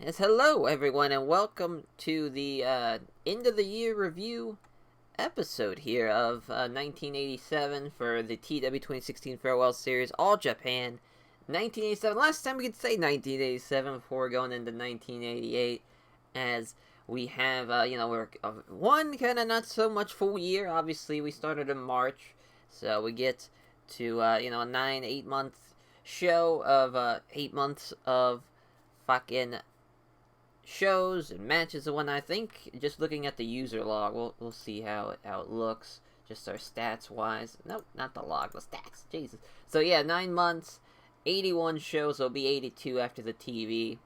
Yes, hello everyone, and welcome to the end of the year review episode here of 1987 for the TEW 2016 Farewell Series, All Japan 1987. Last time we could say 1987 before we're going into 1988, as we have, we're one kind of not so much full year. Obviously, we started in March, so we get to, a 8 month show of 8 months of fucking shows and matches and whatnot. I think just looking at the user log, we'll see how it looks. Just our stats wise. Nope, not the log, the stats. Jesus. So yeah, 9 months, 81 shows. There'll be 82 after the TV.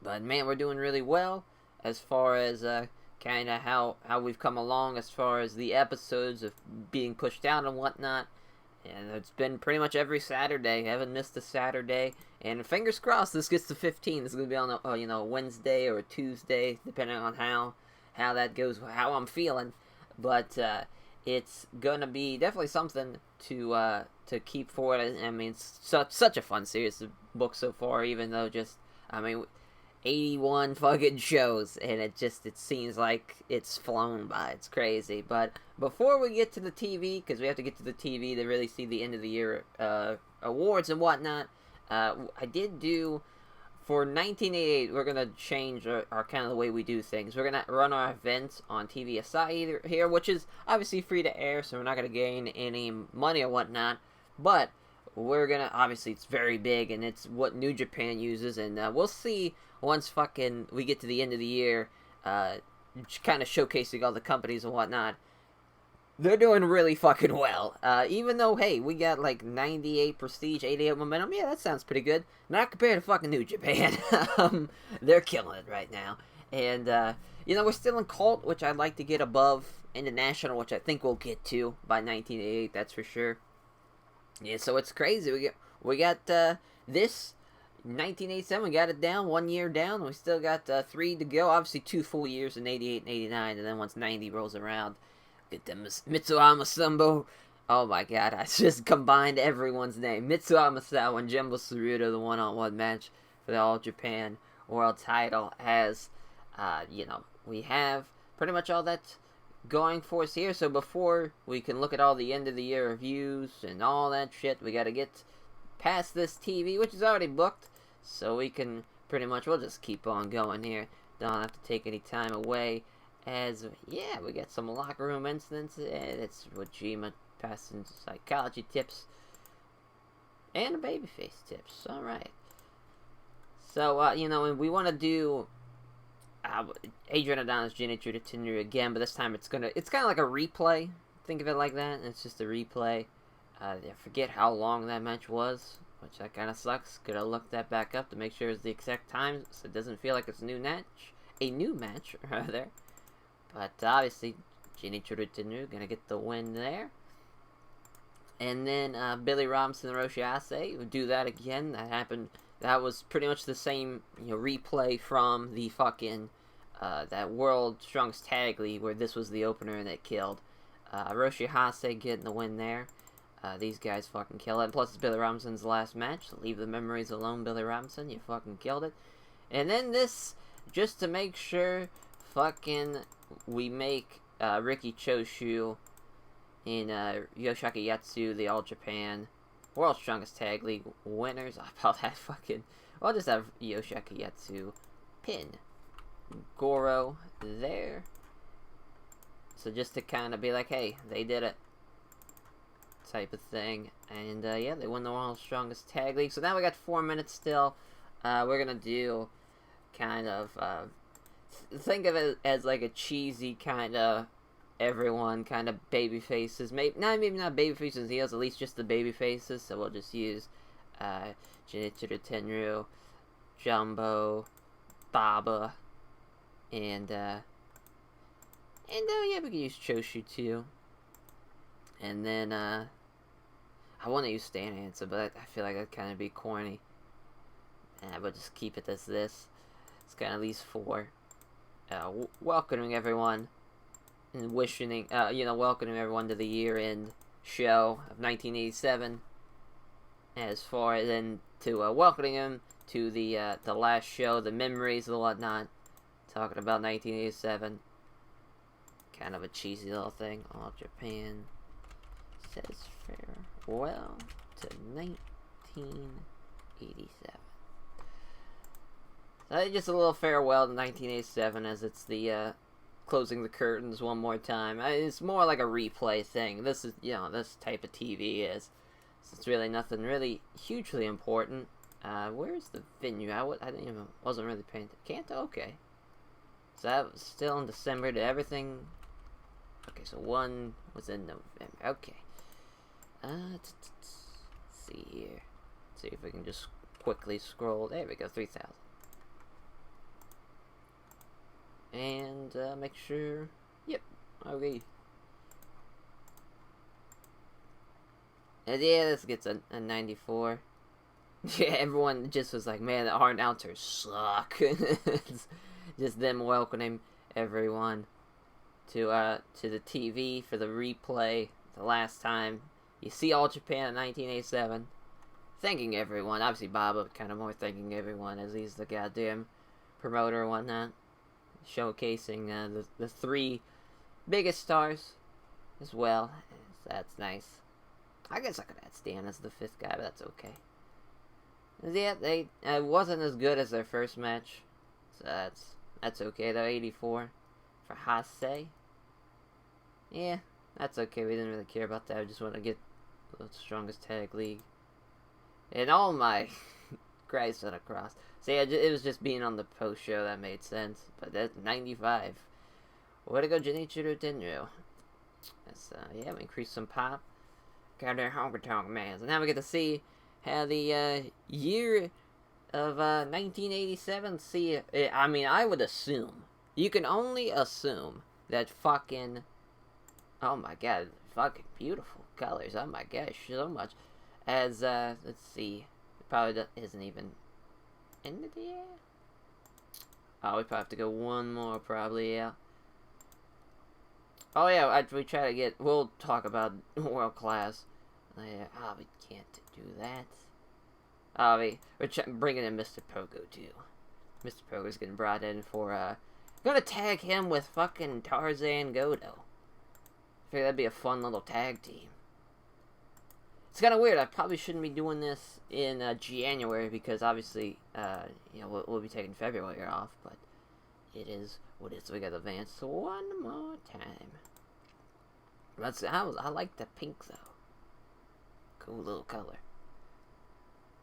But man, we're doing really well as far as kind of how we've come along as far as the episodes of being pushed out and whatnot. And it's been pretty much every Saturday. I haven't missed a Saturday. And fingers crossed this gets to 15. This is going to be on a Wednesday or a Tuesday, depending on how that goes, how I'm feeling. But it's going to be definitely something to keep forward. I mean, it's such a fun series of books so far, even though 81 fucking shows, and it seems like it's flown by. It's crazy. But before we get to the TV, because we have to get to the TV to really see the end of the year awards and whatnot, I did do, for 1988, we're going to change our kind of the way we do things. We're going to run our events on TVSI here, which is obviously free to air, so we're not going to gain any money or whatnot, but we're going to, obviously it's very big, and it's what New Japan uses, and we'll see once we get to the end of the year, kind of showcasing all the companies and whatnot. They're doing really fucking well. Even though, hey, we got like 98 prestige, 88 momentum. Yeah, that sounds pretty good. Not compared to fucking New Japan. They're killing it right now. And, we're still in Cult, which I'd like to get above International, which I think we'll get to by 1988, that's for sure. Yeah, so it's crazy. We got this 1987, we got it down, 1 year down. We still got 3 to go. Obviously, 2 full years in 88 and 89, and then once 90 rolls around, get them Mitsuhama Sambo. Oh my god, I just combined everyone's name. Mitsuhama Sao and Jumbo Tsuruta, the one-on-one match for the All Japan World title, as, we have pretty much all that going for us here. So before we can look at all the end of the year reviews and all that shit, we gotta get past this TV, which is already booked, so we can we'll just keep on going here. Don't have to take any time away, as, yeah, we got some locker room incidents, and it's Wajima passing psychology tips, and a babyface tips, alright. So, and we want to do Adrian Adonis, Genichiro Tenryu again, but this time it's kind of like a replay, think of it like that, and it's just a replay. I forget how long that match was, which that kind of sucks. Gotta look that back up to make sure it's the exact time, so it doesn't feel like it's a new match, rather. But obviously, Genichiro Tenryu gonna get the win there. And then Billy Robinson and Roshi Asai would do that again. That happened. That was pretty much the same, replay from the fucking that World Strongest Tag League, where this was the opener and it killed. Roshi Asai getting the win there. These guys fucking kill it. And plus, it's Billy Robinson's last match. So leave the memories alone, Billy Robinson. You fucking killed it. And then this, just to make sure, fucking, we make Riki Choshu and Yoshiaki Yatsu the All Japan World's Strongest Tag League winners. About that fucking... I'll just have Yoshiaki Yatsu pin Goro there. So just to kind of be like, hey, they did it, type of thing. And yeah, they won the World's Strongest Tag League. So now we got 4 minutes still. We're gonna do kind of think of it as like a cheesy kind of everyone kind of baby faces. Maybe not baby faces and heels, at least just the baby faces. So we'll just use Genichiro Tenryu, Jumbo, Baba, and yeah, we can use Choshu too. And then I want to use Stan Hansen, but I feel like that'd kind of be corny. But just keep it as this. It's kind of these 4. Welcoming everyone and wishing, welcoming everyone to the year-end show of 1987. As far as then to welcoming them to the last show, the memories and whatnot, talking about 1987. Kind of a cheesy little thing. All Japan says farewell to 1987. So just a little farewell to 1987, as it's the closing the curtains one more time. It's more like a replay thing. This is, this type of TV is. So it's really nothing really hugely important. Where's the venue? I wasn't really paying attention. Kanto? Okay. So that was still in December. Did everything... Okay, so one was in November. Okay. Let's see here. See if we can just quickly scroll. There we go, 3,000. And make sure. Yep. Okay. And yeah, this gets a 94. Yeah, everyone just was like, man, our announcers suck. Just them welcoming everyone to the TV for the replay. The last time you see All Japan in 1987. Thanking everyone. Obviously, Bob kind of more thanking everyone, as he's the goddamn promoter and whatnot. Showcasing the three biggest stars as well. So that's nice. I guess I could add Stan as the fifth guy, but that's okay. Yeah, they wasn't as good as their first match, so that's okay though. 84 for Hase. Yeah, that's okay. We didn't really care about that. We just want to get the strongest tag league. And all my Christ on a cross. So yeah, it was just being on the post show that made sense. But that's 95. Way to go, Genichiro Tenryu. That's yeah, we increased some pop. Got their honky tonk man. So now we get to see how the year of 1987. See, I mean, I would assume, you can only assume that fucking, oh my god, fucking beautiful colors. Oh my gosh, so much. As let's see, it probably isn't even in the year. Oh, we probably have to go one more, probably. Yeah. Oh yeah, we try to get. We'll talk about world class. Yeah. Oh, we can't do that. Oh, we're bringing in Mr. Pogo too. Mr. Pogo's getting brought in for gonna tag him with fucking Tarzan Godo. I figure that'd be a fun little tag team. It's kind of weird. I probably shouldn't be doing this in January because obviously, we'll be taking February off. But it is what it is. So we got to advance one more time. I like the pink though. Cool little color.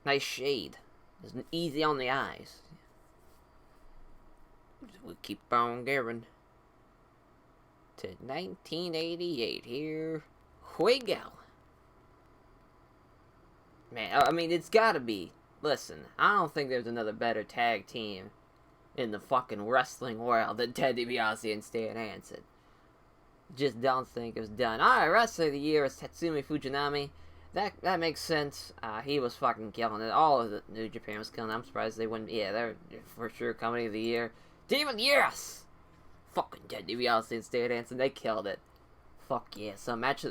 Nice shade. It's easy on the eyes. We keep on going to 1988. Here we go. Man, I mean, it's gotta be. Listen, I don't think there's another better tag team in the fucking wrestling world than Ted DiBiase and Stan Hansen. Just don't think it was done. Alright, Wrestler of the Year is Tatsumi Fujinami. That makes sense. He was fucking killing it. All of the New Japan was killing it. I'm surprised they wouldn't. Yeah, they're for sure Company of the Year. Team of the Year! Yes! Fucking Ted DiBiase and Stan Hansen, they killed it. Fuck yeah. So match,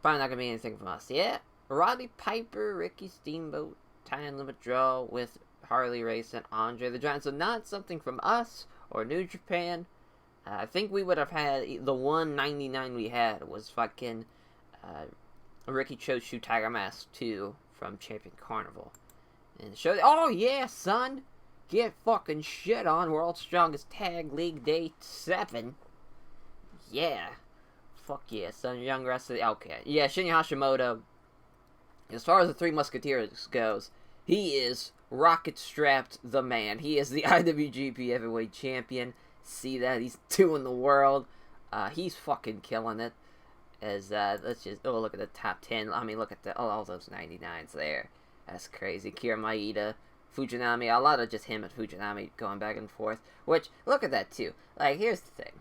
probably not gonna be anything from us. Yeah. Roddy Piper, Ricky Steamboat, time limit draw with Harley Race and Andre the Giant. So not something from us or New Japan. I think we would have had the 199 we had was fucking Ricky Choshu Tiger Mask 2 from Champion Carnival. And show, oh yeah, son, get fucking shit on World's Strongest Tag League Day 7. Yeah, fuck yeah, son, young wrestler. Okay, yeah, Shinya Hashimoto. As far as the Three Musketeers goes, he is rocket-strapped the man. He is the IWGP Heavyweight Champion. See that? He's 2 in the world. He's fucking killing it. As, let's just, look at the top 10. I mean, look at all those 99s there. That's crazy. Kira Maeda, Fujinami, a lot of just him and Fujinami going back and forth. Which, look at that, too. Like, here's the thing.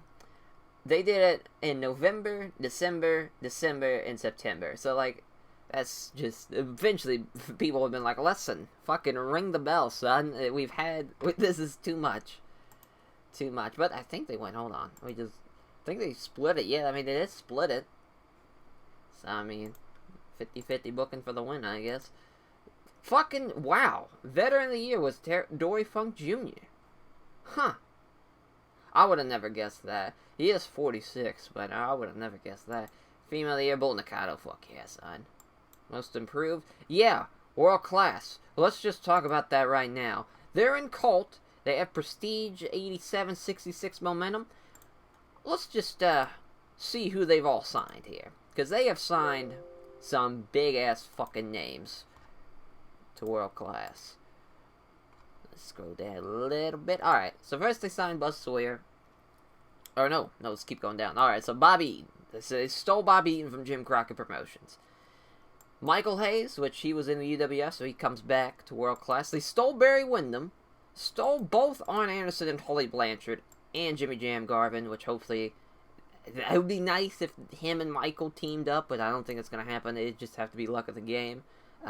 They did it in November, December, and September. So, like, that's just, eventually, people have been like, listen, fucking ring the bell, son. This is too much. Too much. But I think they went, hold on. I think they split it. Yeah, I mean, they did split it. So, I mean, 50-50 booking for the win, I guess. Fucking wow. Veteran of the Year was Dory Funk Jr. Huh. I would have never guessed that. He is 46, but I would have never guessed that. Female of the Year, Bull Nakano. Fuck yeah, son. Most improved? Yeah, world class. Let's just talk about that right now. They're in Cult. They have Prestige, 87, 66 momentum. Let's just see who they've all signed here. Because they have signed some big-ass fucking names to world class. Let's scroll down a little bit. Alright, so first they signed Buzz Sawyer. Or no, let's keep going down. Alright, so Bobby Eaton. They stole Bobby Eaton from Jim Crockett Promotions. Michael Hayes, which he was in the UWF, so he comes back to world class. They stole Barry Windham. Stole both Arn Anderson and Tully Blanchard. And Jimmy Jam Garvin, which hopefully... It would be nice if him and Michael teamed up, but I don't think it's going to happen. It just have to be luck of the game.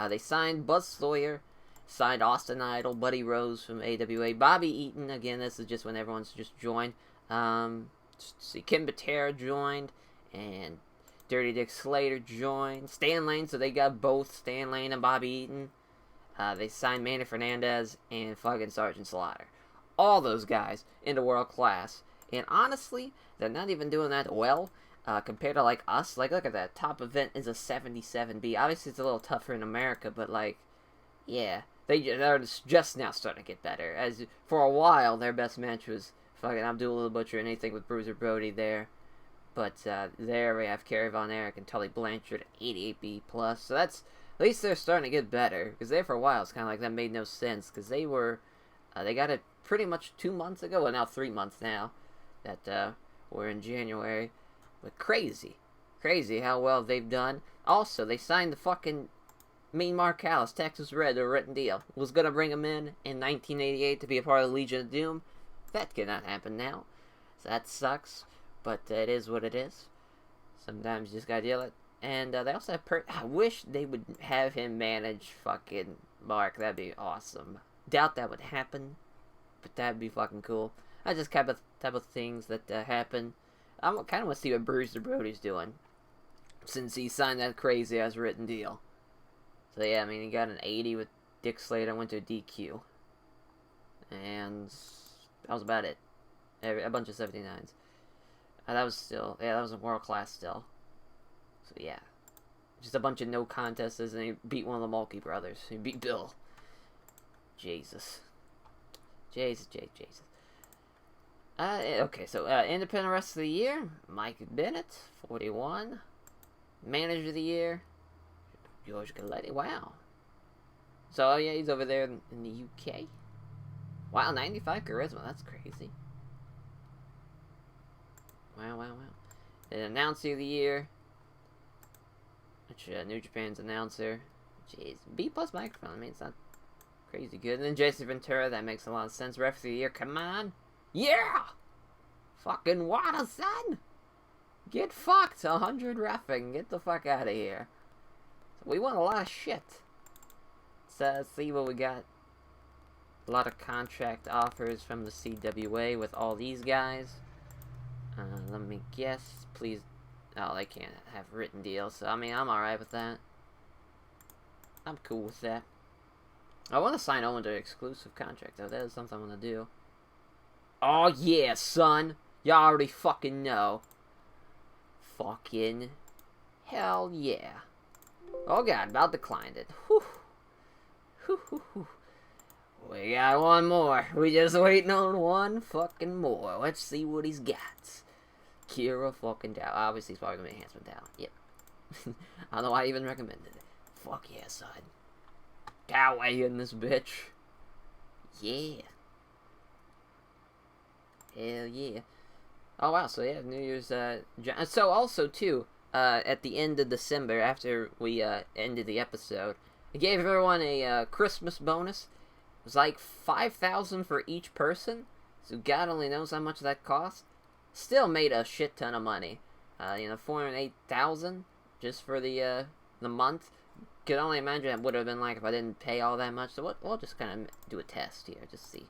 They signed Buzz Sawyer. Signed Austin Idol, Buddy Rose from AWA. Bobby Eaton, again, this is just when everyone's just joined. See, Kim Butera joined. And Dirty Dick Slater joined. Stan Lane, so they got both Stan Lane and Bobby Eaton. They signed Manny Fernandez and fucking Sergeant Slaughter. All those guys into world class. And honestly, they're not even doing that well compared to, like, us. Like, look at that. Top event is a 77B. Obviously, it's a little tougher in America, but, like, yeah. They're just now starting to get better. As for a while, their best match was fucking Abdullah the Butcher and anything with Bruiser Brody there. But there we have Kerry Von Erich and Tully Blanchard, 88B+. So that's, at least they're starting to get better. Because there for a while, it's kind of like that made no sense. Because they were, they got it pretty much 2 months ago. Well, now 3 months now. That we're in January. But crazy. Crazy how well they've done. Also, they signed the fucking... Mean Mark Callis, Texas Red, a written deal. Was going to bring him in 1988 to be a part of the Legion of Doom. That cannot happen now. So that sucks. But it is what it is. Sometimes you just gotta deal it. And they also have I wish they would have him manage fucking Mark. That'd be awesome. Doubt that would happen. But that'd be fucking cool. That's just kind of type of things that happen. I kind of want to see what Bruiser Brody's doing. Since he signed that crazy ass written deal. So yeah, I mean, he got an 80 with Dick Slater, went to a DQ. And that was about it. A bunch of 79s. That was still, yeah, that was a world class still. So yeah. Just a bunch of no contests, and he beat one of the Mulkey brothers. He beat Bill. Jesus. Jesus. Okay, so Independent Wrestler of the Year, Mike Bennett, 41. Manager of the Year, George Galetti. Wow. So, yeah, he's over there in the UK. Wow, 95 charisma. That's crazy. Wow. And Announcer of the Year, which New Japan's announcer. Jeez, B+ microphone. I mean, it's not crazy good. And then Jason Ventura. That makes a lot of sense. Ref of the Year. Come on. Yeah! Fucking water, son! Get fucked. 100 reffing. Get the fuck out of here. We want a lot of shit. Let's see what we got. A lot of contract offers from the CWA with all these guys. Let me guess. Please. Oh, they can't have written deals. So, I mean, I'm alright with that. I'm cool with that. I want to sign Owen to an exclusive contract, though. That is something I want to do. Oh, yeah, son. Y'all already fucking know. Fucking hell yeah. Oh, God. About declined it. Whew. We got one more. We just waiting on one fucking more. Let's see what he's got. Kira fucking Dow. Obviously, he's probably going to be Enhancement Dow. Yep. I don't know why I even recommended it. Fuck yeah, son. Dowway in this bitch. Yeah. Hell yeah. Oh, wow. So, yeah, New Year's... So, also, too, at the end of December, after we ended the episode, I gave everyone a Christmas bonus. It was like $5,000 for each person. So, God only knows how much that cost. Still made a shit ton of money. $408,000 just for the month. Could only imagine it would have been like if I didn't pay all that much. So we'll just kind of do a test here, just see.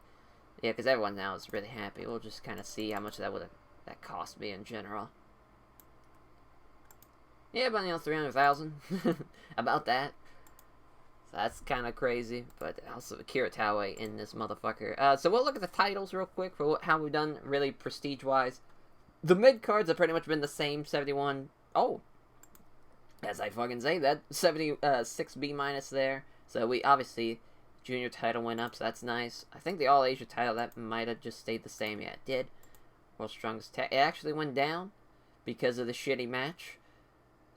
Yeah, because everyone now is really happy. We'll just kind of see how much that cost me in general. Yeah, about $300,000. About that. So that's kind of crazy, but also Akira Taue in this motherfucker. So we'll look at the titles real quick for how we've done really prestige-wise. The mid-cards have pretty much been the same, 71. Oh, as I fucking say, that 76 B minus there. So we obviously, junior title went up, so that's nice. I think the All-Asia title, that might have just stayed the same. Yeah, it did. World's Strongest Tag. It actually went down because of the shitty match.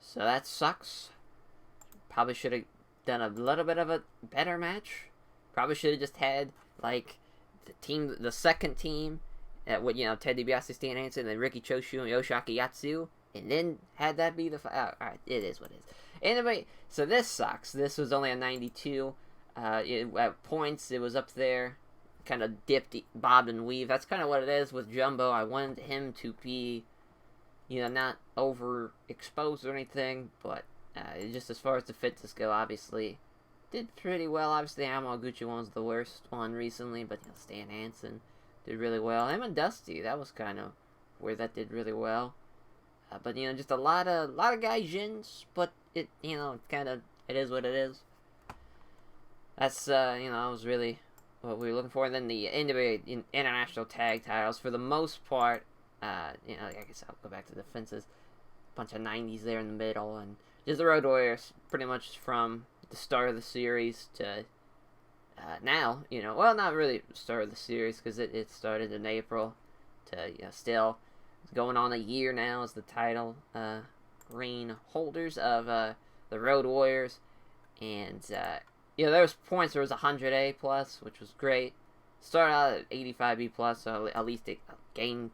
So that sucks. Probably should have done a little bit of a better match. Probably should have just had, like, the second team, with, Ted DiBiase, Stan Hansen, and Riki Choshu and Yoshiaki Yatsu, and then had that be the... Alright, it is what it is. Anyway, so this sucks. This was only a 92. At points, it was up there. Kind of dipped, bobbed and weave. That's kind of what it is with Jumbo. I wanted him to be, not overexposed or anything, but just as far as the fitness go, obviously, did pretty well. Obviously, Yamaguchi one's the worst one recently, but Stan Hansen did really well. Him and Dusty, that was kind of where that did really well. But just a lot of gaijins, but it it is what it is. That's was really what we were looking for. And then the international tag titles, for the most part, I guess I'll go back to the fences. Bunch of 90s there in the middle, and just the Road Warriors, pretty much from the start of the series to now. Well, not really the start of the series, because it started in April to still going on a year now as the title reign holders of the Road Warriors. And there was points. There was 100A plus, which was great. Started out at 85B plus, so at least it gained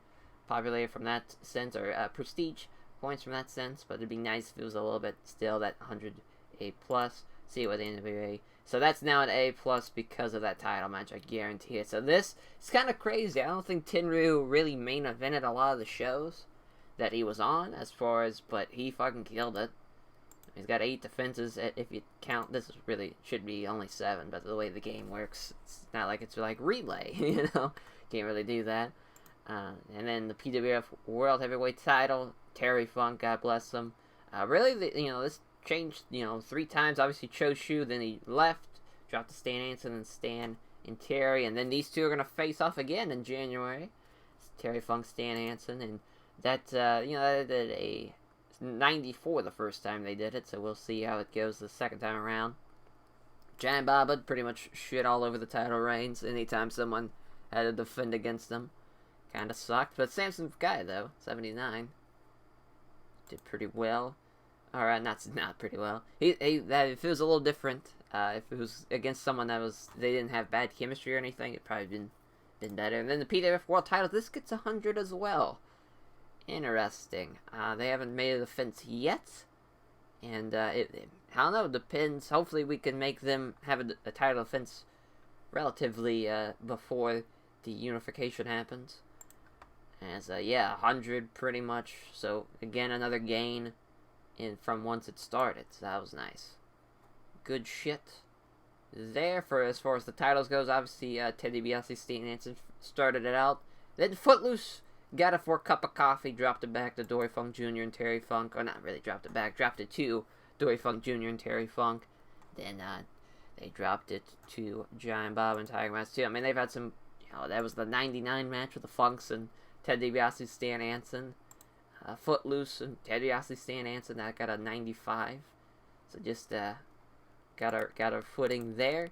popularity from that sense, or prestige points from that sense. But it'd be nice if it was a little bit still that 100A plus. See what the NWA. So that's now an A plus because of that title match. I guarantee it. So this is kind of crazy. I don't think Tenryu really main evented a lot of the shows that he was on, but he fucking killed it. He's got 8 defenses, if you count. This should be only 7, but the way the game works, it's not like it's like relay, Can't really do that. And then the PWF World Heavyweight title, Terry Funk, God bless him. Really, this changed, 3 times. Obviously, Choshu, then he left, dropped to Stan Hansen and Stan and Terry, and then these two are going to face off again in January. It's Terry Funk, Stan Hansen, and that, that did a 94 the first time they did it, so we'll see how it goes the second time around. Giant Baba pretty much shit all over the title reigns anytime someone had to defend against them. Kind of sucked, but Samson's guy, though, 79, did pretty well. Alright, not pretty well. If it was a little different, if it was against someone they didn't have bad chemistry or anything, it'd probably been better. And then the PWF World title, this gets 100 as well. Interesting. They haven't made a defense yet, and I don't know. It depends. Hopefully, we can make them have a title defense relatively before the unification happens. As 100 pretty much. So again, another gain from once it started. So that was nice. Good shit. There for as far as the titles goes. Obviously, Ted DiBiase, Stan Hansen started it out. Then Footloose got it for a cup of coffee, dropped it back to Dory Funk Jr. and Terry Funk. Or not really dropped it back, dropped it to Dory Funk Jr. and Terry Funk. Then they dropped it to Giant Bob and Tiger Mask too. I mean, they've had some, that was the 99 match with the Funks and Ted DiBiase, Stan Hansen. Footloose and Ted DiBiase, Stan Hansen, that got a 95. So just got our footing there.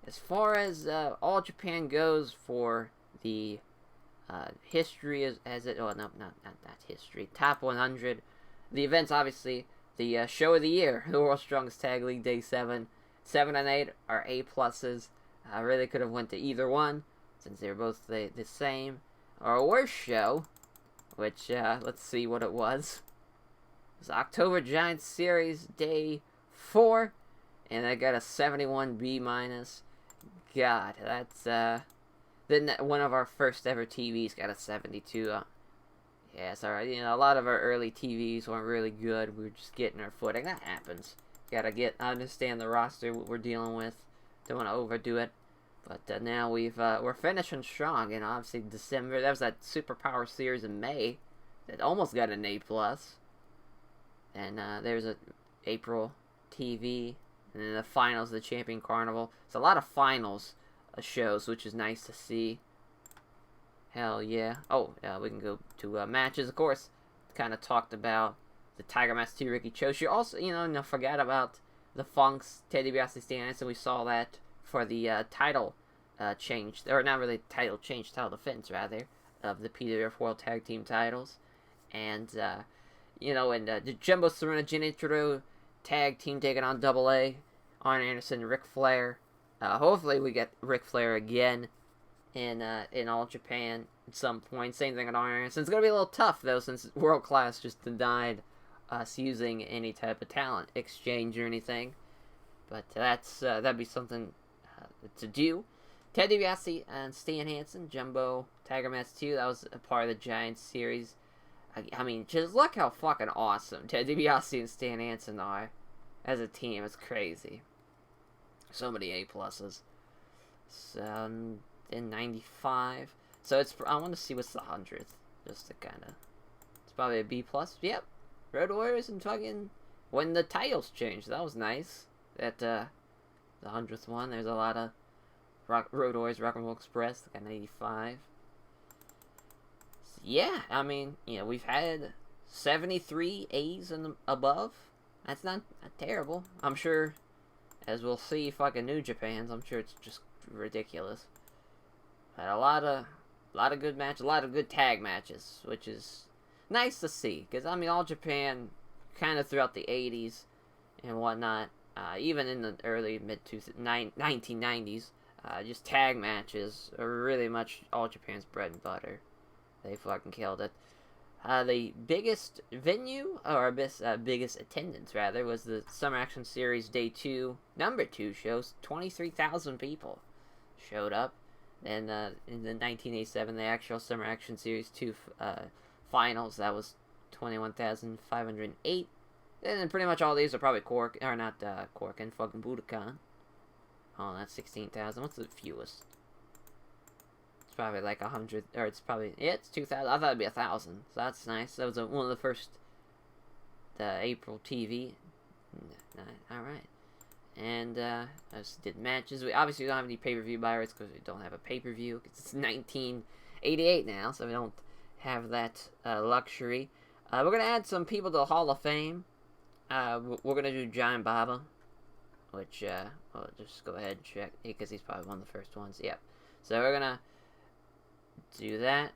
As far as All Japan goes for the history as it, oh no, not history, top 100, the events, obviously, the show of the year, the World's Strongest Tag League, Day 7, 7 and 8 are A pluses. I really could have went to either one, since they were both the same. Our worst show, which, let's see what it was. It was October Giants Series, Day 4, and I got a 71 B minus. God, that's, then one of our first ever TVs got a 72. Yeah, it's alright. A lot of our early TVs weren't really good. We were just getting our footing. That happens. Gotta understand the roster, what we're dealing with. Don't want to overdo it. But now we're finishing strong. Obviously December, that was that Superpower Series in May that almost got an A+. And there's a April TV And then the finals of the Champion Carnival. It's a lot of finals shows, which is nice to see. Hell yeah. Oh, we can go to matches, of course. Kind of talked about the Tiger Mask 2 Ricky Choshi. Also, no, forgot about the Funks, Ted DiBiase, Stan Hansen. We saw that for the title change. Or not really title change, title defense, rather, of the PWF World Tag Team titles. And, the Jumbo Serena Jin Intro tag team taking on Double A, Arn Anderson, Ric Flair. Hopefully we get Ric Flair again in All Japan at some point. Same thing with Arn Anderson. It's going to be a little tough, though, since World Class just denied us using any type of talent exchange or anything. But that'd be something to do. Ted DiBiase and Stan Hansen, Jumbo Tiger Mask 2. That was a part of the Giants series. I mean, just look how fucking awesome Ted DiBiase and Stan Hansen are as a team. It's crazy. So many A+. So, in 95. So, I want to see what's the 100th. Just to kind of... It's probably a B+. Yep. Road Warriors and fucking... When the titles changed. That was nice. That, the 100th one. There's a lot of Road Warriors, Rock and Roll Express. Like an 85. Yeah, I mean, we've had 73 A's and above. That's not terrible. I'm sure, as we'll see, fucking New Japan's, I'm sure it's just ridiculous. Had a lot of good matches, a lot of good tag matches, which is nice to see. Because, I mean, All Japan, kind of throughout the 80s and whatnot, even in the early, 1990s, just tag matches are really much All Japan's bread and butter. They fucking killed it. The biggest venue, or biggest attendance, rather, was the Summer Action Series Day 2, number 2 shows. 23,000 people showed up. And in the 1987, the actual Summer Action Series 2 finals, that was 21,508. And then pretty much all these are probably Cork, or not Cork, and fucking Budokan. Oh, that's 16,000. What's the fewest? It's probably like 100, or it's probably, yeah, it's 2,000. I thought it'd be 1,000, so that's nice. That was one of the first April TV. Alright. And I just did matches. We obviously don't have any pay-per-view buyers because we don't have a pay-per-view. It's 1988 now, so we don't have that luxury. We're going to add some people to the Hall of Fame. We're going to do Giant Baba, which, well, just go ahead and check, because he's probably one of the first ones. Yep. So we're going to do that,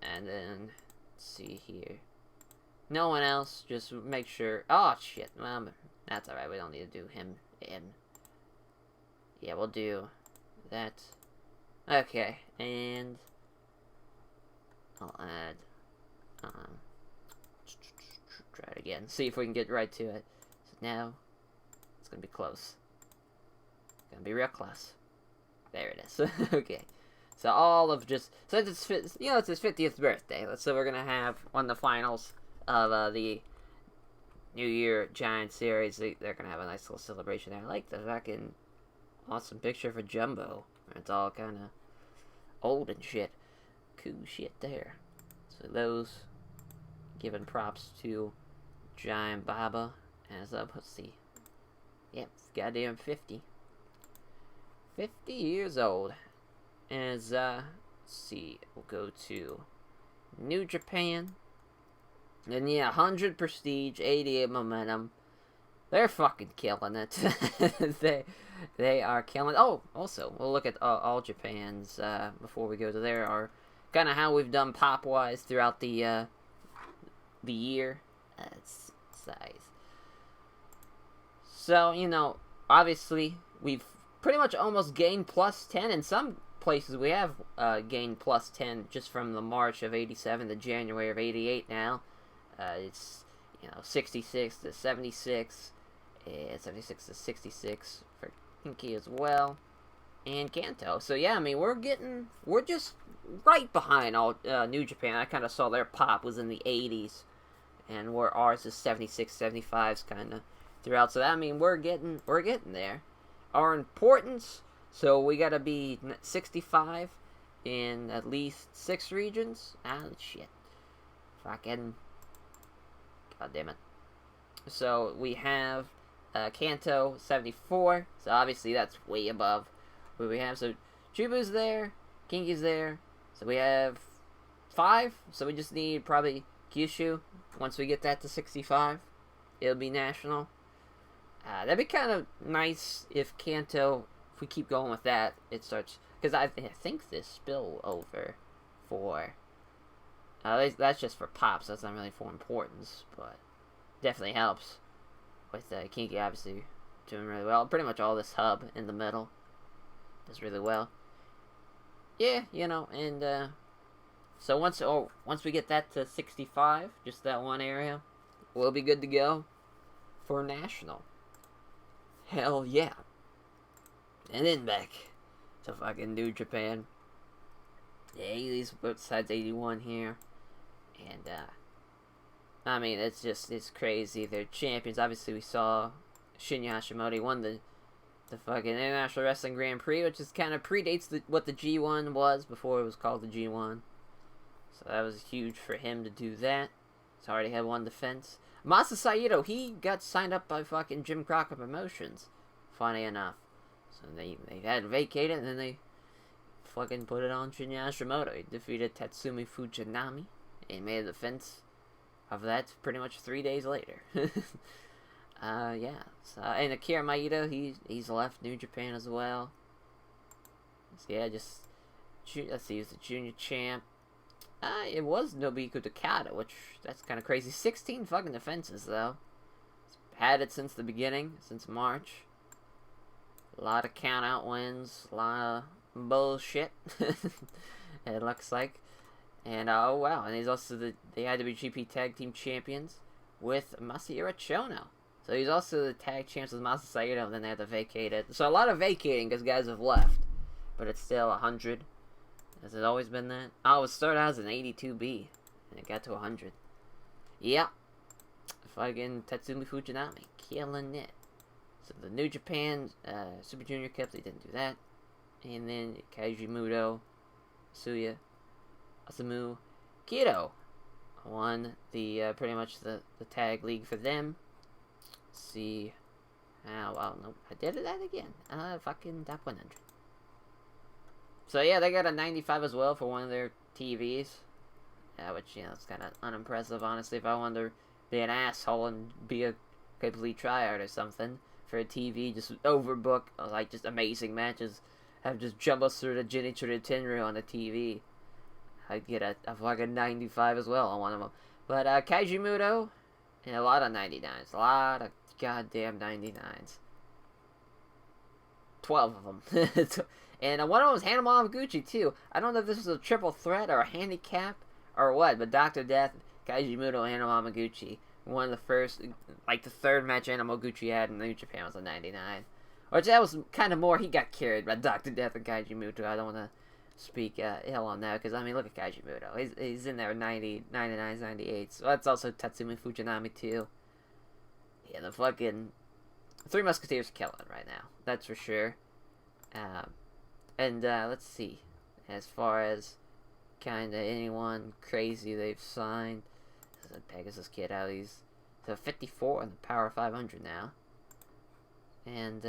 and then, let's see here. No one else, just make sure. Oh, shit. Well, that's alright, we don't need to do him. Yeah, we'll do that. Okay, and I'll add, try it again, see if we can get right to it. So now, it's gonna be close. Gonna be real close. There it is. Okay. So all of just, since it's his 50th birthday, so we're gonna have one of the finals of the New Year Giant Series. They're gonna have a nice little celebration there. I like the fucking awesome picture for Jumbo. It's all kind of old and shit. Cool shit there. So those giving props to Giant Baba as let's see. Yep, goddamn 50. 50 years old. As, let's see, we'll go to New Japan. And yeah, 100 Prestige, 88 Momentum. They're fucking killing it. they are killing. Oh, also, we'll look at All Japan's, before we go to there, are kind of how we've done pop-wise throughout the year. It's size. So, obviously, we've pretty much almost gained plus 10. In some places, we have gained plus 10 just from the March of 87 to January of 88 now. It's, 66 to 76, and 76 to 66 for Kinky as well, and Kanto. So yeah, I mean, we're just right behind all New Japan. I kind of saw their pop was in the 80s, and where ours is 76, 75s kind of throughout. So that, I mean, we're getting there. Our importance, so we gotta be 65 in at least 6 regions. Ah, shit. Fucking... God damn it. So we have Kanto 74. So obviously that's way above what we have. So Jubu's there, Kingi's there. So we have 5. So we just need probably Kyushu. Once we get that to 65, it'll be national. That'd be kind of nice if Kanto, if we keep going with that, it starts. Because I think this spill over for. That's just for pops. That's not really for importance, but definitely helps. With Kinky obviously doing really well. Pretty much all this hub in the middle does really well. Yeah, you know, and so once we get that to 65, just that one area, we'll be good to go for national. Hell yeah. And then back to fucking New Japan. Yeah, these both sides 81 here. And I mean, it's crazy. They're champions. Obviously, we saw Shinya Hashimoto won the fucking International Wrestling Grand Prix, which is kind of predates what the G1 was before it was called the G1. So that was huge for him to do that. He's already had one defense. Masa Saito, he got signed up by fucking Jim Crockett Promotions. Funny enough. So they had vacated, and then they fucking put it on Shinya Hashimoto. He defeated Tatsumi Fujinami and made a defense of that pretty much 3 days later. Yeah. So, and Akira Maeda, he's left New Japan as well. So yeah, let's see, he was the junior champ. It was Nobuko Takada, which that's kind of crazy. 16 fucking defenses though. He's had it since the beginning, since March. A lot of count out wins, a lot of bullshit. It looks like. And oh wow, and he's also the AJPW Tag Team Champions with Masahiro Chono. So he's also the tag champs with Masa Saito, and then they had to vacate it. So a lot of vacating because guys have left, but it's still 100. Has it always been that? Oh, it started out as an 82B, and it got to 100. Yep. Fucking Tatsumi Fujinami, killing it. So the New Japan Super Junior Cup, they didn't do that. And then Kaiji Muto, Suya, Asamu, Kido won the pretty much the tag league for them. Let's see. Well, no, I did that again. Fucking top 100. So yeah, they got a 95 as well for one of their TVs. Which, you know, it's kind of unimpressive, honestly. If I wanted to be an asshole and be a complete tryhard or something for a TV, just overbook, like, just amazing matches, have just Jumbo Tsuruta, Genichiro Tenryu on the TV. I'd get a fucking 95 as well on one of them. But Kaiji Muto, and a lot of 99s. A lot of goddamn 99s. 12 of them. And one of them was Hana Yamaguchi, too. I don't know if this was a triple threat or a handicap or what, but Dr. Death, Kaiji Muto, and Hana Yamaguchi. One of the first, like the third match Hana Yamaguchi had in New Japan was a 99. Which that was kind of more, he got carried by Dr. Death and Kaiji Muto. I don't want to speak ill on that, because I mean, look at Kaiji Muto. He's in there 90, 99s, 98s. So that's also Tatsumi Fujinami, too. Yeah, the fucking Three Musketeers are killing it right now. That's for sure. And let's see. As far as kind of anyone crazy they've signed. There's a Pegasus kid out. He's to 54 in the Power 500 now. And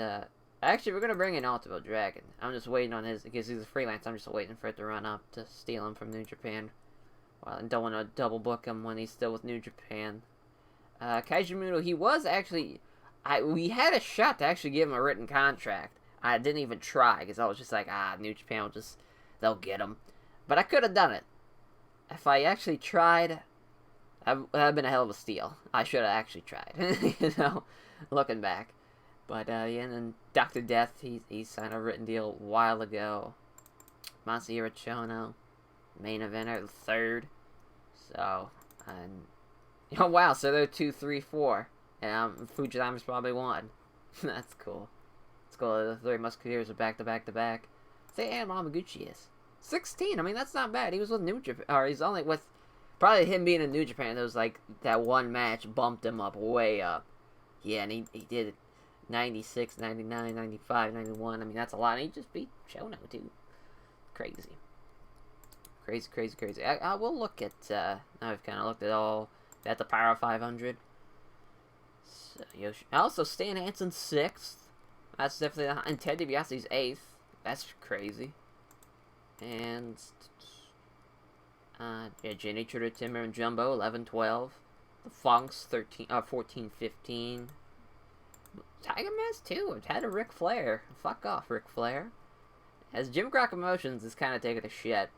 actually, we're going to bring in Ultimo Dragon. I'm just waiting on his, because he's a freelance. I'm just waiting for it to run up to steal him from New Japan. Well, I don't want to double book him when he's still with New Japan. Kaiji Muto, he was actually... we had a shot to actually give him a written contract. I didn't even try, because I was just like, New Japan will just... they'll get him. But I could have done it. If I actually tried, that would have been a hell of a steal. I should have actually tried, you know, looking back. But, yeah, and then Dr. Death, he signed a written deal a while ago. Masahiro Chono, main eventer, third. So, and... oh, wow, so they're 2, 3, 4. And Fujinami's probably 1. That's cool. It's cool. The Three Musketeers are back to back to back. Say Hana Yamaguchi is 16. I mean, that's not bad. He was with New Japan, or he's only with probably him being in New Japan. There was like that one match bumped him up way up. Yeah, and he did 96, 99, 95, 91. I mean, that's a lot. And he just beat Chono too. Crazy. Crazy. I will look at. Now I've kind of looked at all at the Power 500. So, also, Stan Hansen 6th. That's definitely... And Ted DiBiase's 8th. That's crazy. And... yeah, Jenny Truder, Timber, and Jumbo, 11, 12. The Funks, 14, 15. Tiger Mask, too. I've had a Ric Flair. Fuck off, Ric Flair. As Jim Crockett Promotions is kind of taking a shit.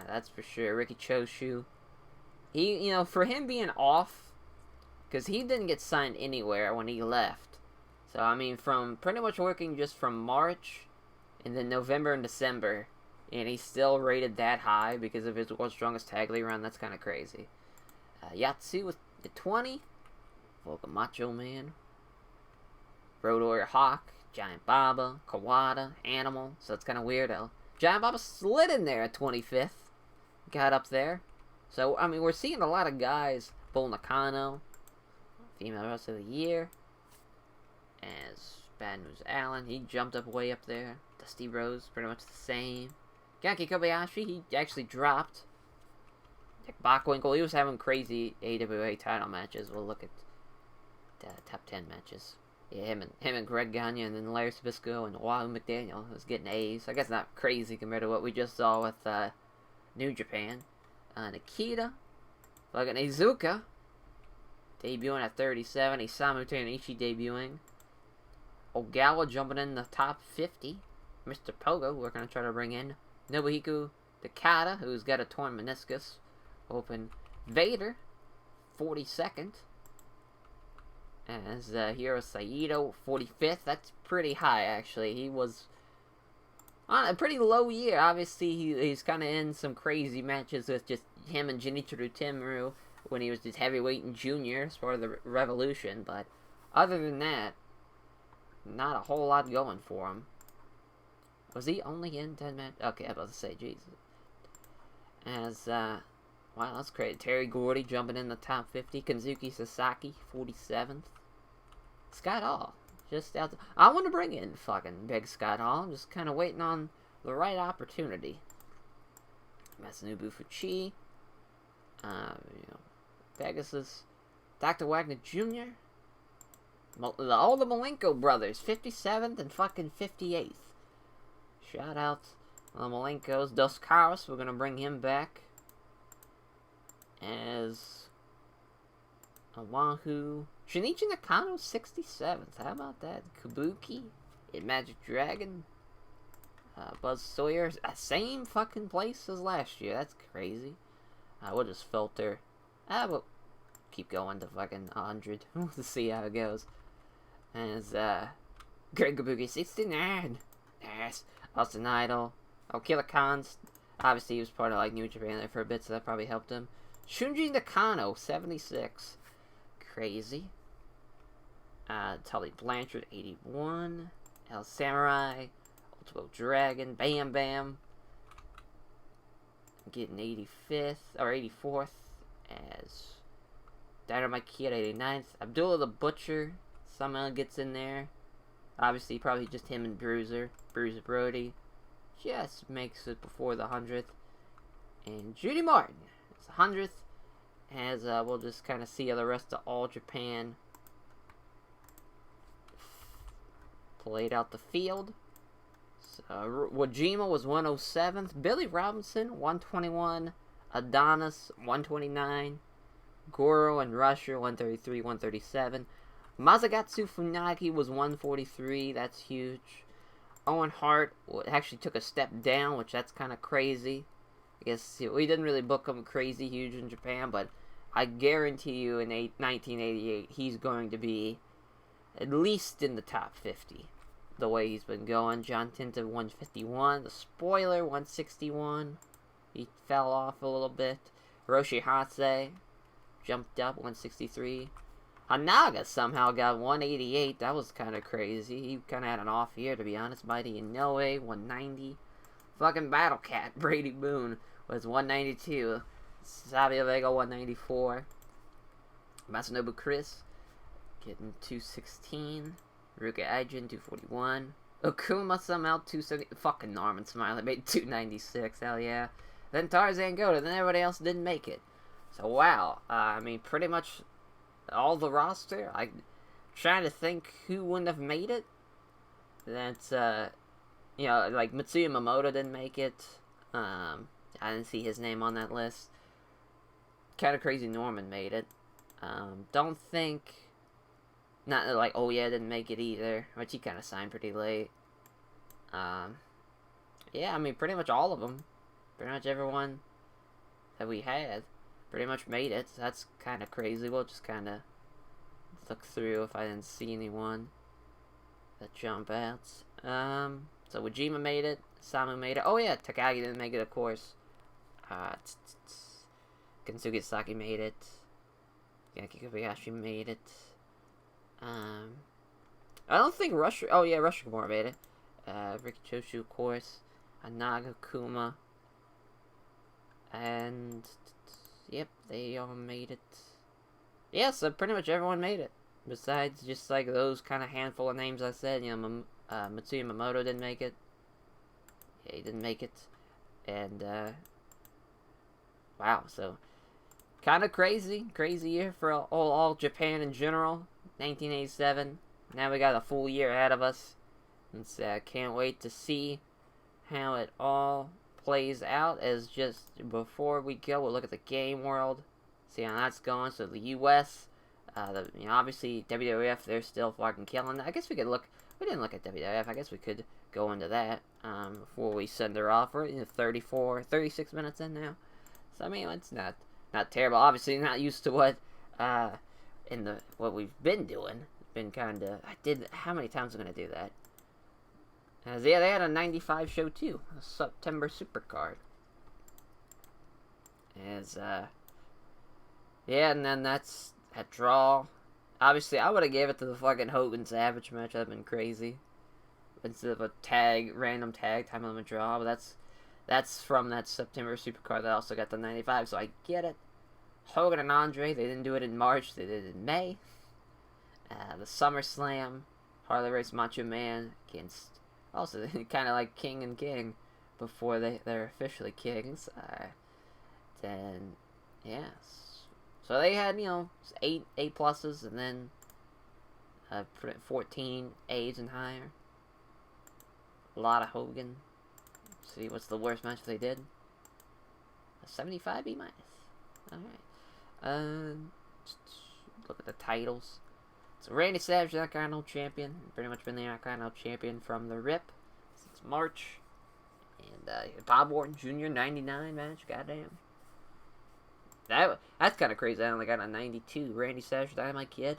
That's for sure. Ricky Choshu. He, for him being off, because he didn't get signed anywhere when he left. So, I mean, from pretty much working just from March, and then November and December, and he's still rated that high because of his World's Strongest Tag League run. That's kind of crazy. Yatsu with the 20. Volga Macho Man. Road Warrior Hawk. Giant Baba. Kawada. Animal. So it's kind of weird. Giant Baba slid in there at 25th. Got up there. So, I mean, we're seeing a lot of guys. Bull Nakano. Female Wrestler of the Year. As Bad News Allen. He jumped up way up there. Dusty Rose. Pretty much the same. Genki Kobayashi. He actually dropped. Nick Bockwinkel, he was having crazy AWA title matches. We'll look at the top 10 matches. Yeah, him and Greg Gagne, and then Larry Sabisco and Wahoo McDaniel was getting A's. I guess not crazy compared to what we just saw with New Japan. Nikita, fucking Iizuka, debuting at 37. Isamu Takaichi debuting. Ogawa jumping in the top 50. Mr. Pogo, we're going to try to bring in. Nobuhiko Takada, who's got a torn meniscus. Open Vader, 42nd. As Hiro Saito, 45th. That's pretty high, actually. He was on a pretty low year. Obviously, he's kind of in some crazy matches with just him and Genichiro Temaru when he was just heavyweight and junior as part of the Revolution. But other than that, not a whole lot going for him. Was he only in 10 matches? Okay, I was about to say, Jesus. As, wow, that's crazy. Terry Gordy jumping in the top 50. Kenzuki Sasaki, 47th. Scott Hall, just out. I want to bring in fucking Big Scott Hall. I'm just kind of waiting on the right opportunity. Masanobu Fuchi. Pegasus. Dr. Wagner Jr. All the Malenko brothers, 57th and fucking 58th. Shout out the Malenkos. Dos Caras, we're going to bring him back as Oahu. Shinichi Nakano, 67th. How about that? Kabuki and Magic Dragon. Buzz Sawyer, same fucking place as last year. That's crazy. We'll just filter. We'll keep going to fucking 100. We'll see how it goes. As Greg Kabuki, 69. Yes. Austin Idol. Killer Khan's. Obviously, he was part of like New Japan there for a bit, so that probably helped him. Shunji Nakano, 76. Crazy. Tully Blanchard, 81. El Samurai. Ultimo Dragon. Bam Bam. Getting 85th, or 84th. As Dynamite Kid, 89th. Abdullah the Butcher somehow gets in there. Obviously, probably just him and Bruiser. Bruiser Brody just makes it before the 100th. And Judy Martin is 100th. As we'll just kind of see how the rest of All Japan played out the field. So, Wajima was 107th. Billy Robinson, 121. Adonis, 129. Goro and Rusher, 133, 137. Masagatsu Funaki was 143. That's huge. Owen Hart actually took a step down, which that's kind of crazy. I guess we didn't really book him crazy huge in Japan, but I guarantee you in 1988 he's going to be at least in the top 50. The way he's been going. John Tinta 151. The Spoiler 161. He fell off a little bit. Hiroshi Hase jumped up 163. Hanaga somehow got 188. That was kind of crazy. He kind of had an off year, to be honest. Mighty Inoue 190. Fucking Battle Cat Brady Boone was 192. Savio Vega 194. Masanobu Chris getting 216. Ruka Aijin 241. Okuma somehow 270. Fucking Norman Smiley made 296. Hell yeah. Then Tarzan Goto. Then everybody else didn't make it. So wow. I mean, pretty much all the roster. I trying to think who wouldn't have made it. That's like Mitsuya Momoto didn't make it. I didn't see his name on that list. Kind of crazy Norman made it. Don't think. Not like Oya didn't make it either, which he kind of signed pretty late. Yeah, I mean pretty much all of them, pretty much everyone that we had, pretty much made it. So that's kind of crazy. We'll just kind of look through if I didn't see anyone that jump out. So Wajima made it. Samu made it. Oh yeah, Takagi didn't make it, of course. Kensuke Sasaki made it. Genki Kobayashi made it. I don't think Rush. Oh yeah, Rush Kimura made it. Riki Choshu, of course. Anaga Kuma. And yep, they all made it. Yeah, so pretty much everyone made it. Besides just like those kind of handful of names I said, Mitsuya Momoto didn't make it. Yeah, he didn't make it. And wow, so kind of crazy year for all Japan in general. 1987. Now we got a full year ahead of us. And so I can't wait to see how it all plays out. As just before we go, we'll look at the game world, see how that's going. So the U.S., obviously WWF, they're still fucking killing. I guess we could look. We didn't look at WWF. I guess we could go into that before we send her off. We're 36 minutes in now. So I mean, it's not terrible. Obviously, not used to what what we've been doing. It's been kind of. How many times am I gonna do that? Yeah, they had a 95 show too, a September Supercard. Yeah, and then that's a draw. Obviously, I would have gave it to the fucking Hogan Savage match. That'd been crazy. Instead of a random tag time limit draw. But that's from that September Supercard that also got the 95. So I get it. Hogan and Andre, they didn't do it in March. They did it in May. The SummerSlam, Harley Race Macho Man against. Also, kind of like King and King before they're officially kings. Then, yes. So they had, 8 A pluses and then 14 A's and higher. A lot of Hogan. Let's see, what's the worst match they did? A 75 B minus. Alright. Look at the titles. So Randy Savage, the Intercontinental Champion. Pretty much been the Intercontinental Champion from the rip since March. And Bob Orton Jr. 99 match. Goddamn. That's kind of crazy. I only got a 92. Randy Savage, Dynamite Kid.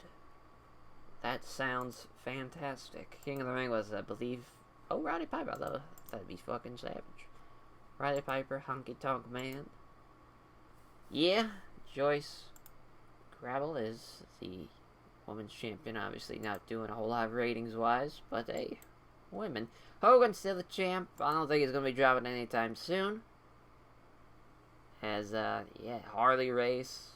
That sounds fantastic. King of the Ring was, I believe... Oh, Roddy Piper, though. That'd be fucking savage. Roddy Piper, Honky Tonk Man. Yeah, Joyce Grable is the women's champion. Obviously not doing a whole lot of ratings-wise, but hey, women. Hogan's still the champ. I don't think he's going to be dropping anytime soon. As, Harley Race,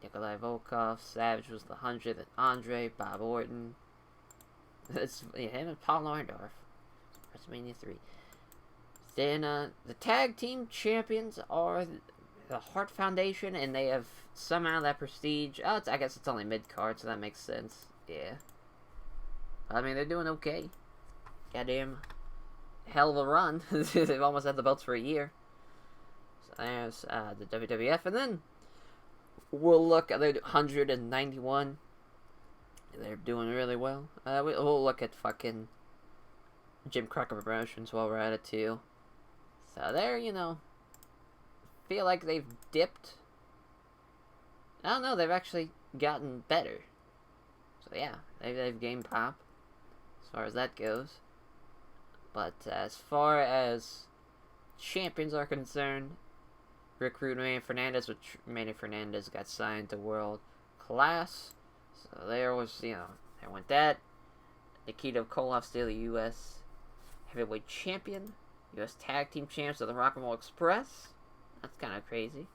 Nikolai Volkov, Savage was the 100th, Andre, Bob Orton. It's him and Paul Orndorff. WrestleMania 3. Then, the tag team champions are the Hart Foundation, and they have somehow that prestige. Oh, I guess it's only mid-card, so that makes sense. Yeah. I mean, they're doing okay. Goddamn hell of a run. They've almost had the belts for a year. So there's the WWF, and then we'll look at the 191. They're doing really well. We'll look at fucking Jim Crockett Promotions while we're at it, too. So they're, feel like they've dipped. I don't know, they've actually gotten better. So yeah, they've gained pop as far as that goes. But as far as champions are concerned, Rick Rude, Manny Fernandez, which Manny Fernandez got signed to World Class. So there was, there went that. Nikita Koloff still the U.S. Heavyweight Champion. U.S. Tag Team Champs of the Rock and Roll Express. That's kind of crazy.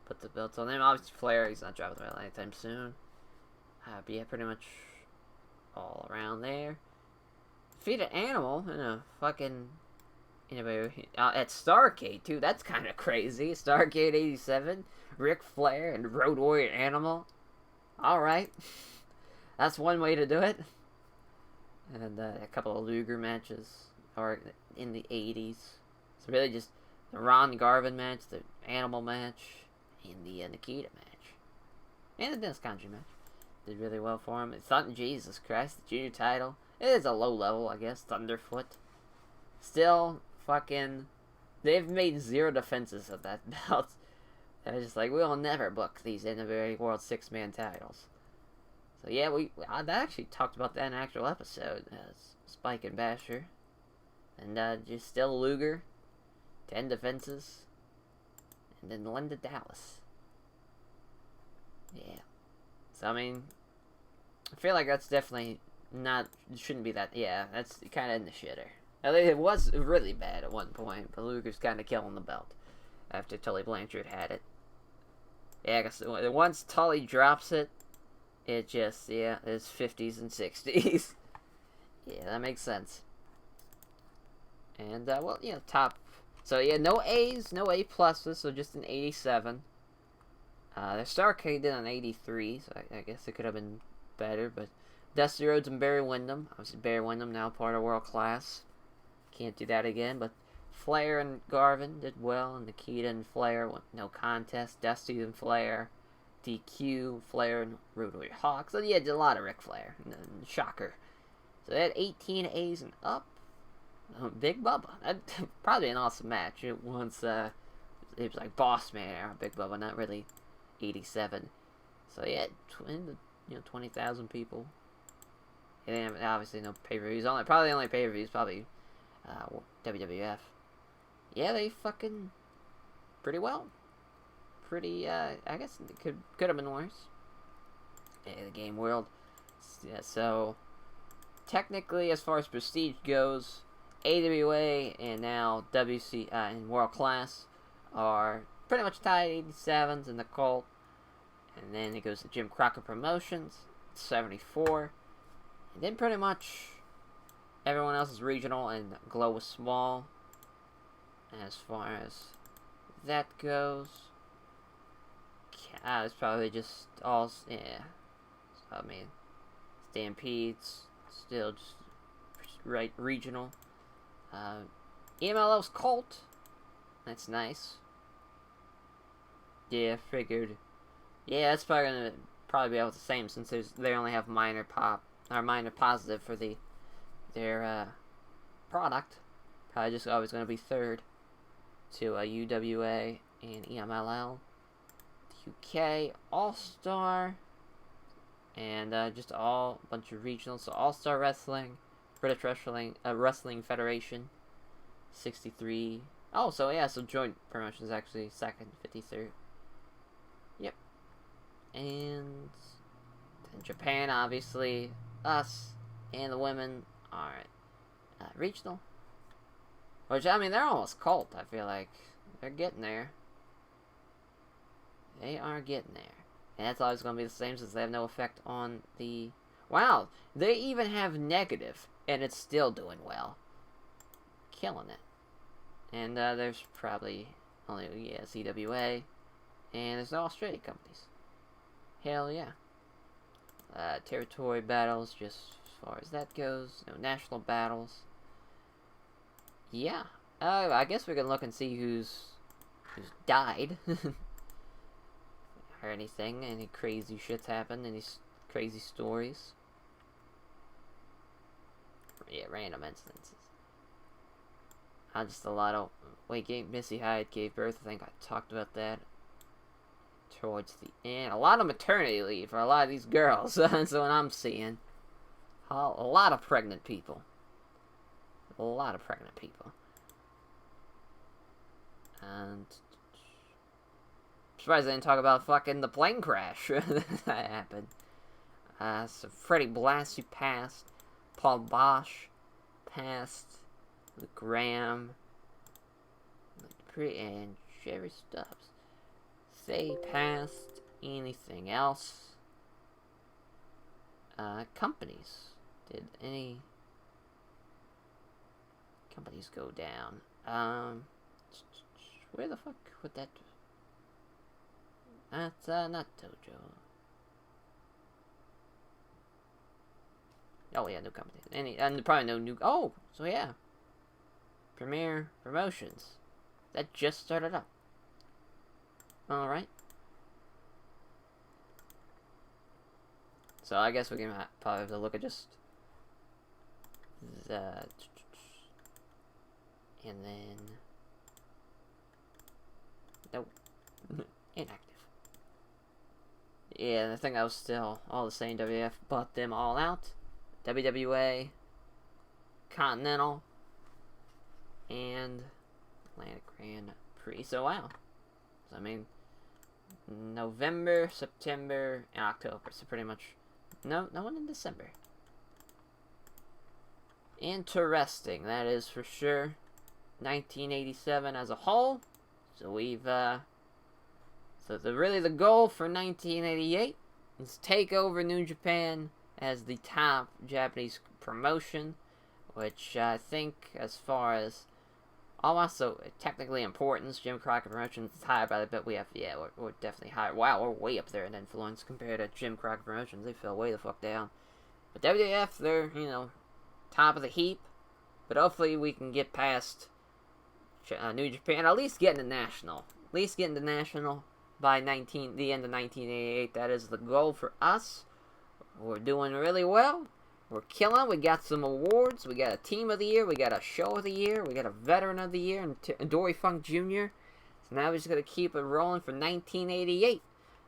Put the belts on them. Obviously, Flair, he's not dropping the belt anytime soon. But yeah, pretty much all around there. Defeated Animal in a fucking... at Starrcade, too. That's kind of crazy. Starrcade 87. Ric Flair and Road Warrior Animal. Alright. That's one way to do it. And a couple of Luger matches are in the 80s. So really just the Ron Garvin match, the Animal match, and the Nikita match. And the Dennis Condrey match. Did really well for him. Jesus Christ, the junior title. It is a low level, I guess. Thunderfoot. Still, fucking... They've made 0 defenses of that belt. They're just like, we'll never book these NWA World 6-man titles. So yeah, I actually talked about that in an actual episode. Spike and Basher. And just still Luger. 10 defenses. And then Linda Dallas. Yeah. So, I mean, I feel like that's definitely not, shouldn't be that, yeah, that's kind of in the shitter. I think it was really bad at one point, but Luger's kind of killing the belt after Tully Blanchard had it. Yeah, I guess once Tully drops it, it just, yeah, it's 50s and 60s. Yeah, that makes sense. And, well, yeah, top. So, yeah, no A's, no A pluses, so just an 87. The Starcade did an 83, so I guess it could have been better, but Dusty Rhodes and Barry Windham. Obviously, Barry Windham now part of World Class. Can't do that again, but Flair and Garvin did well, and Nikita and Flair, no contest. Dusty and Flair, DQ, Flair and Rotary Hawk. So, yeah, did a lot of Ric Flair. Shocker. So, they had 18 A's and up. Big Bubba. Probably an awesome match. It was like Boss Man era Big Bubba, not really 87. So yeah, 20,000 people. And obviously no pay-per-views. Probably the only pay-per-views probably WWF. Yeah, they fucking pretty well. Pretty I guess it could have been worse. Yeah, the game world. Yeah, so technically as far as prestige goes, AWA and now WC and World Class are pretty much tied, 87s in the Colt. And then it goes to Jim Crockett Promotions, 74. And then pretty much everyone else is regional and Glow is small. As far as that goes, it's probably just all, yeah. So, I mean, Stampede's still just right regional. EMLO's Colt, that's nice. Yeah, figured. Yeah, that's probably gonna be about the same since they only have minor positive for their product. Probably just always gonna be third to UWA and EMLL, UK All Star, and just a bunch of regionals. So All Star Wrestling, British Wrestling Federation, 63. Oh, so yeah, so joint promotions actually second, 53rd. Yep. And in Japan, obviously, us and the women are regional. Which, I mean, they're almost cult, I feel like. They're getting there. They are getting there. And that's always going to be the same since they have no effect on the... Wow! They even have negative, and it's still doing well. Killing it. And there's probably only, CWA. And there's no Australian companies. Hell yeah. Territory battles, just as far as that goes. No national battles. Yeah. I guess we can look and see who's died. Or anything. Any crazy shit's happened. Any crazy stories. Yeah, random instances. Just a lot of... Wait, Missy Hyde gave birth. I think I talked about that towards the end. A lot of maternity leave for a lot of these girls. That's what I'm seeing. A lot of pregnant people. A lot of pregnant people. And... I'm surprised I didn't talk about fucking the plane crash that happened. So Freddie Blassie passed. Paul Bosch passed. Luke Graham. And Jerry Stubbs. They passed. Anything else? Companies. Did any companies go down? Where the fuck would that... That's not Dojo. Oh yeah, new company. And probably no new. Oh, so yeah. Premier Promotions. That just started up. Alright. So I guess we can probably have to look at just the, and then nope. Inactive. Yeah, I think I was still all the same. WWF bought them all out. WWA, Continental, and Atlantic Grand Prix. So wow. So I mean, November, September, and October. So pretty much no one in December. Interesting, that is for sure. 1987 as a whole. So we've really the goal for 1988 is take over New Japan as the top Japanese promotion, which I think, as far as also technically importance, Jim Crockett Promotions is higher by the bit. We have, yeah, we're definitely higher. Wow, we're way up there in influence compared to Jim Crockett Promotions. They fell way the fuck down. But WWF, they're, top of the heap. But hopefully we can get past New Japan, at least get into national. At least get into national by the end of 1988. That is the goal for us. We're doing really well. We're killing. We got some awards. We got a Team of the Year. We got a Show of the Year. We got a Veteran of the Year, and Dory Funk Jr. So now we're just going to keep it rolling for 1988.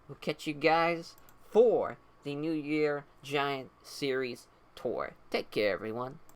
We'll catch you guys for the New Year Giant Series Tour. Take care, everyone.